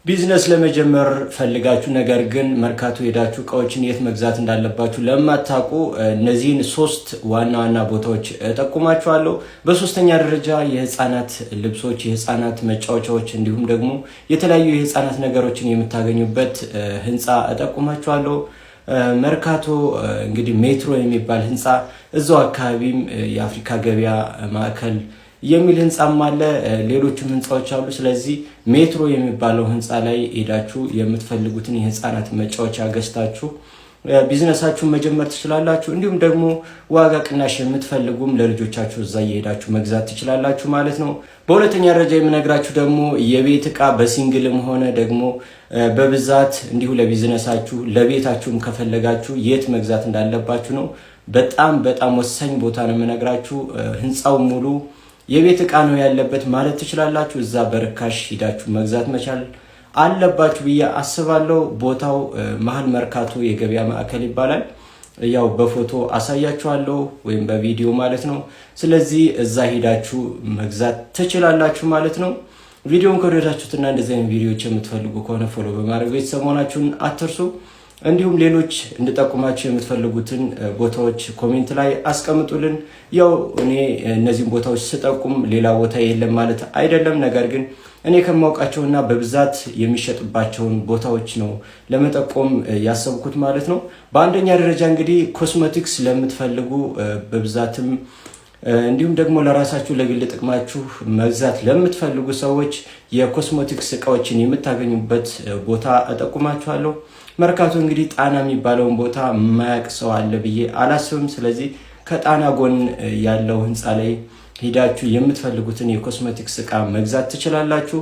ቢዝነስ ለመጀመር ፈልጋችሁ ነገር ግን መርካቶ ሄዳችሁ እቃዎችን የት መግዛት እንዳለባችሁ ለማታውቁ እነዚህን ሶስት ዋና ዋና ቦታዎች እጠቁማችኋለሁ። በሶስተኛ ደረጃ የህፃናት ልብሶች፣ የህፃናት መጫወቻዎች እንዲሁም ደግሞ የተለያዩ የህፃናት ነገሮችን የምታገኙበት ህንፃ እጠቁማችኋለሁ። መርካቶ እንግዲህ ሜትሮ የሚባል ህንፃ እዛው አካባቢም የአፍሪካ ገበያ ማዕከል የሚል ህንጻም አለ፣ ሌሎችም ህንጻዎች አሉ። ስለዚህ ሜትሮ የሚባለው ህንጻ ላይ ሄዳችሁ የምትፈልጉትን የህፃናት መጫወቻ ገዝታችሁ ቢዝነሳችሁን መጀመር ትችላላችሁ። እንዲሁም ደግሞ ዋጋ ቅናሽ የምትፈልጉም ለልጆቻችሁ እዛ እየሄዳችሁ መግዛት ትችላላችሁ ማለት ነው። በሁለተኛ ደረጃ የምነግራችሁ ደግሞ የቤት ዕቃ በሲንግልም ሆነ ደግሞ በብዛት እንዲሁ ለቢዝነሳችሁ ለቤታችሁም ከፈለጋችሁ የት መግዛት እንዳለባችሁ ነው። በጣም ወሳኝ ቦታ ነው የምነግራችሁ። ህንጻው ሙሉ የቤት ዕቃ ነው ያለበት ማለት ትችላላችሁ። እዛ በርካሽ ሂዳችሁ መግዛት መቻል አለባችሁ ብዬ አስባለሁ። ቦታው መሀል መርካቶ የገበያ ማዕከል ይባላል። ያው በፎቶ አሳያችኋለሁ ወይም በቪዲዮ ማለት ነው። ስለዚህ እዛ ሂዳችሁ መግዛት ትችላላችሁ ማለት ነው። ቪዲዮውን ከወደዳችሁትና እንደዚህ አይነት ቪዲዮዎች የምትፈልጉ ከሆነ ፎሎ በማድረግ ቤተሰብ መሆናችሁን አትርሱ። እንዲሁም ሌሎች እንድጠቁማችሁ የምትፈልጉትን ቦታዎች ኮሜንት ላይ አስቀምጡልን። ያው እኔ እነዚህን ቦታዎች ስጠቁም ሌላ ቦታ የለም ማለት አይደለም። ነገር ግን እኔ ከማውቃቸውና በብዛት የሚሸጥባቸውን ቦታዎች ነው ለመጠቆም ያሰብኩት ማለት ነው። በአንደኛ ደረጃ እንግዲህ ኮስሞቲክስ ለምትፈልጉ በብዛትም እንዲሁም ደግሞ ለራሳችሁ ለግል ጥቅማችሁ መግዛት ለምትፈልጉ ሰዎች የኮስሞቲክስ እቃዎችን የምታገኙበት ቦታ እጠቁማችኋለሁ። መርካቶ እንግዲህ ጣና የሚባለውን ቦታ የማያውቅ ሰው አለ ብዬ አላስብም። ስለዚህ ከጣና ጎን ያለው ህንፃ ላይ ሄዳችሁ የምትፈልጉትን የኮስሞቲክስ እቃ መግዛት ትችላላችሁ።